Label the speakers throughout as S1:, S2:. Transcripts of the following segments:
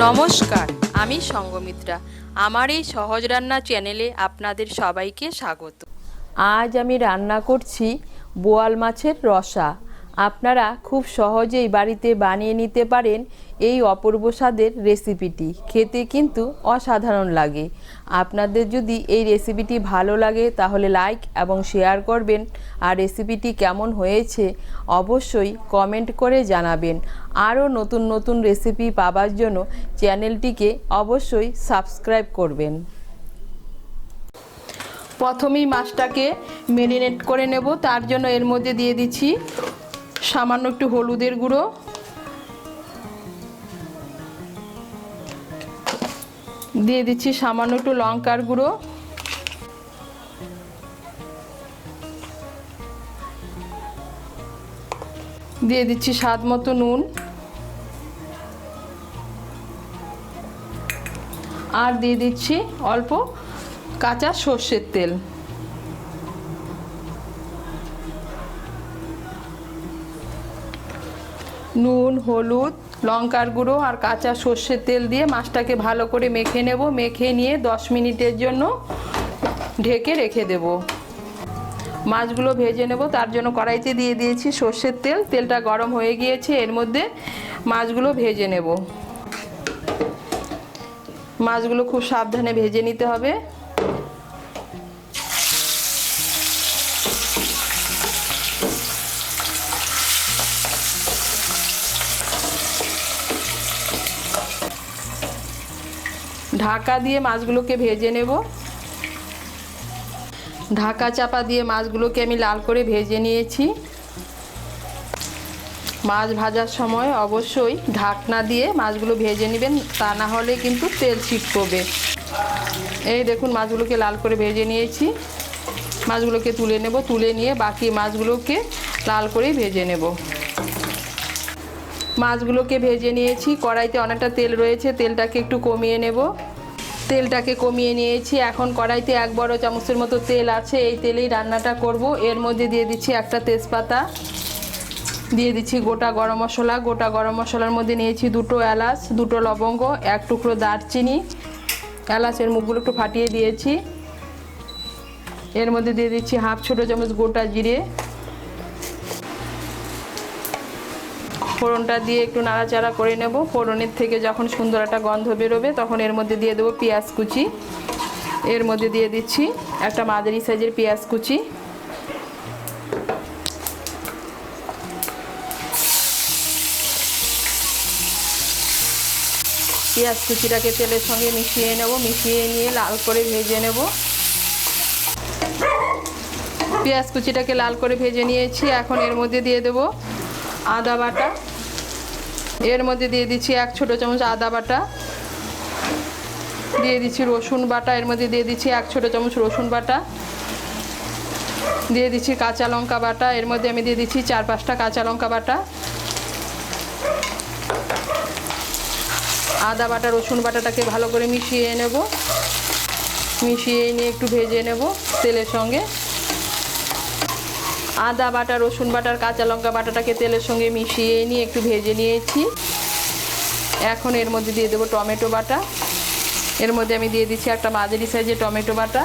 S1: নমস্কার, আমি সঙ্গমিত্রা। আমার এই সহজ রান্না চ্যানেলে আপনাদের সবাইকে স্বাগত। আজ আমি রান্না করছি বোয়াল মাছের রসা। আপনারা খুব সহজেই বাড়িতে বানিয়ে নিতে পারেন এই অপূর্ব স্বাদের রেসিপিটি। খেতে কিন্তু অসাধারণ লাগে। আপনাদের যদি এই রেসিপিটি ভালো লাগে তাহলে লাইক এবং শেয়ার করবেন, আর রেসিপিটি কেমন হয়েছে অবশ্যই কমেন্ট করে জানাবেন। আরও নতুন নতুন রেসিপি পাওয়ার জন্য চ্যানেলটিকে অবশ্যই সাবস্ক্রাইব করবেন। প্রথমেই মাছটাকে ম্যারিনেট করে নেব। তার জন্য এর মধ্যে দিয়ে দিচ্ছি সামান্য একটু হলুদের গুঁড়ো, দিয়ে দিচ্ছি সামান্য একটু লঙ্কার গুঁড়ো, দিয়ে দিচ্ছি স্বাদ মতো নুন, আর দিয়ে দিচ্ছি অল্প কাঁচা সর্ষের তেল। নুন, হলুদ, লঙ্কার গুঁড়ো আর কাঁচা সর্ষের তেল দিয়ে মাছটাকে ভালো করে মেখে নেব। মেখে নিয়ে 10 মিনিটের জন্য ঢেকে রেখে দেব। মাছগুলো ভেজে নেব। তার জন্য কড়াইতে দিয়ে দিয়েছি সর্ষের তেল। তেলটা গরম হয়ে গিয়েছে, এর মধ্যে মাছগুলো ভেজে নেব। মাছগুলো খুব সাবধানে ভেজে নিতে হবে। ঢাকা দিয়ে মাছগুলোকে ভেজে নেব। ঢাকা চাপা দিয়ে মাছগুলোকে আমি লাল করে ভেজে নিয়েছি। মাছ ভাজার সময় অবশ্যই ঢাকনা দিয়ে মাছগুলো ভেজে নেবেন, তা না হলে কিন্তু তেল ছিটকবে। এই দেখুন মাছগুলোকে লাল করে ভেজে নিয়েছি। মাছগুলোকে তুলে নেব। তুলে নিয়ে বাকি মাছগুলোকে লাল করেই ভেজে নেব। মাছগুলোকে ভেজে নিয়েছি। কড়াইতে অনেকটা তেল রয়েছে, তেলটাকে একটু কমিয়ে নেব। তেলটাকে কমিয়ে নিয়েছি। এখন কড়াইতে 1 বড় চামচের মতো তেল আছে। এই তেলেই রান্নাটা করব। এর মধ্যে দিয়ে দিচ্ছি একটা তেজপাতা, দিয়ে দিচ্ছি গোটা গরম মশলা। গোটা গরম মশলার মধ্যে নিয়েছি 2টো এলাচ, 2টো লবঙ্গ, 1 টুকরো দারচিনি। এলাচের মুখগুলো একটু ফাটিয়ে দিয়েছি। এর মধ্যে দিয়ে দিচ্ছি হাফ ছোটো চামচ গোটা জিরে। ফোড়নটা দিয়ে একটু নাড়াচাড়া করে নেব। ফোড়নের থেকে যখন সুন্দর একটা গন্ধ বেরোবে তখন এর মধ্যে দিয়ে দেবো পেঁয়াজ কুচি। এর মধ্যে দিয়ে দিচ্ছি একটা মাঝারি সাইজের পেঁয়াজ কুচি। পেঁয়াজ কুচিটাকে তেলের সঙ্গে মিশিয়ে নেব। মিশিয়ে নিয়ে লাল করে ভেজে নেব। পেঁয়াজ কুচিটাকে লাল করে ভেজে নিয়েছি। এখন এর মধ্যে দিয়ে দেব আদা বাটা। এর মধ্যে দিয়ে দিচ্ছি 1 ছোটো চামচ আদা বাটা। দিয়ে দিচ্ছি রসুন বাটা। এর মধ্যে দিয়ে দিচ্ছি 1 ছোটো চামচ রসুন বাটা। দিয়ে দিচ্ছি কাঁচা লঙ্কা বাটা। এর মধ্যে আমি দিয়ে দিচ্ছি 4-5টা কাঁচা লঙ্কা বাটা। আদা বাটা রসুন বাটাটাকে ভালো করে মিশিয়ে নেব। মিশিয়ে নিয়ে একটু ভেজে নেব তেলের সঙ্গে। আদা বাটা রসুন বাটার কাঁচা লঙ্কা বাটাটাকে তেলের সঙ্গে মিশিয়ে নিয়ে একটু ভেজে নিয়েছি। এখন এর মধ্যে দিয়ে দেবো টমেটো বাটা। এর মধ্যে আমি দিয়ে দিচ্ছি একটা মাঝারি সাইজের টমেটো বাটা।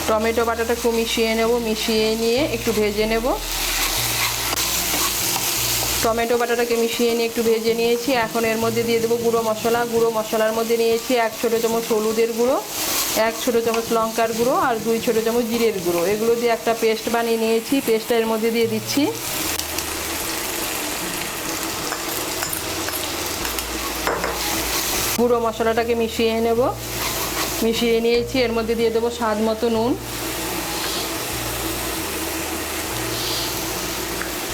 S1: টমেটো বাটাটা খুব মিশিয়ে নেব। মিশিয়ে নিয়ে একটু ভেজে নেব। টমেটো বাটাটাকে মিশিয়ে নিয়ে একটু ভেজে নিয়েছি। এখন এর মধ্যে দিয়ে দেবো গুঁড়ো মশলা। গুঁড়ো মশলার মধ্যে নিয়েছি 1 ছোটো চামচ হলুদের গুঁড়ো, 1 ছোটো চামচ লঙ্কার গুঁড়ো আর 2 ছোটো চামচ জিরের গুঁড়ো। এগুলো দিয়ে একটা পেস্ট বানিয়ে নিয়েছি। পেস্টটা এর মধ্যে দিয়ে দিচ্ছি। গুঁড়ো মশলাটাকে মিশিয়ে নেব। মিশিয়ে নিয়েছি। এর মধ্যে দিয়ে দেবো স্বাদ মতো নুন।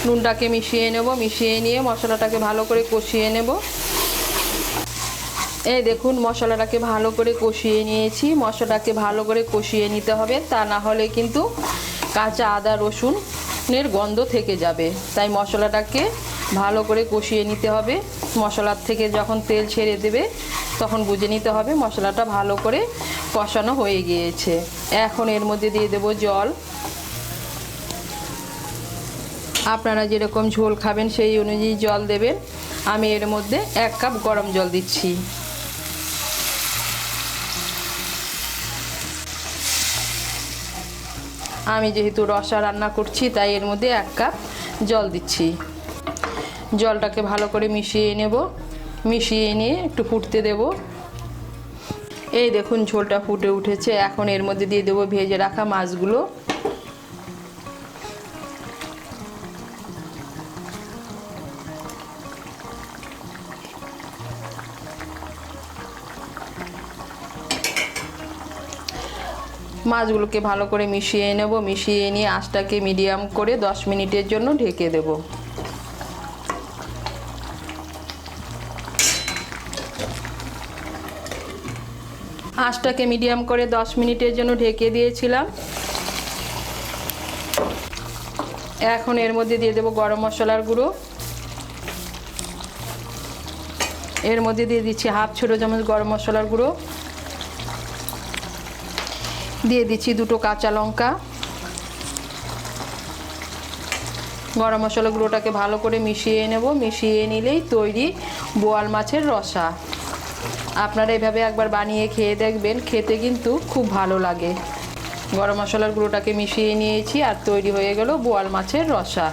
S1: নুনটাকে মিশিয়ে নেব। মিশিয়ে নিয়ে মশলাটাকে ভালো করে কষিয়ে নেব। এই দেখুন মশলাটাকে ভালো করে কষিয়ে নিয়েছি। মশলাটাকে ভালো করে কষিয়ে নিতে হবে, তা না হলে কিন্তু কাঁচা আদা রসুনের গন্ধ থেকে যাবে। তাই মশলাটাকে ভালো করে কষিয়ে নিতে হবে। মশলার থেকে যখন তেল ছেড়ে দেবে তখন বুঝে নিতে হবে মশলাটা ভালো করে কষানো হয়ে গিয়েছে। এখন এর মধ্যে দিয়ে দেব জল। আপনারা যেরকম ঝোল খাবেন সেই অনুযায়ী জল দেবেন। আমি এর মধ্যে 1 কাপ গরম জল দিচ্ছি। আমি যেহেতু রসা রান্না করছি তাই এর মধ্যে 1 কাপ জল দিচ্ছি। জলটাকে ভালো করে মিশিয়ে নেব। মিশিয়ে নিয়ে একটু ফুটতে দেব। এই দেখুন ঝোলটা ফুটে উঠেছে। এখন এর মধ্যে দিয়ে দেবো ভেজে রাখা মাছগুলো। মাছগুলোকে ভালো করে মিশিয়ে নেব। মিশিয়ে নিয়ে আঁচটাকে মিডিয়াম করে 10 মিনিটের জন্য ঢেকে দেব। আঁচটাকে মিডিয়াম করে 10 মিনিটের জন্য ঢেকে দিয়েছিলাম। এখন এর মধ্যে দিয়ে দেব গরম মশলার গুঁড়ো। এর মধ্যে দিয়ে দিচ্ছি 1/2 ছোট চামচ গরম মশলার গুঁড়ো। দিয়ে দিচ্ছি 2টো কাঁচা লঙ্কা। গরম মশলা গুঁড়োটাকে ভালো করে মিশিয়ে নেব। মিশিয়ে নিলেই তৈরি বোয়াল মাছের রসা। আপনারা এভাবে একবার বানিয়ে খেয়ে দেখবেন, খেতে কিন্তু খুব ভালো লাগে। গরম মশলার গুঁড়োটাকে মিশিয়ে নিয়েছি আর তৈরি হয়ে গেল বোয়াল মাছের রসা।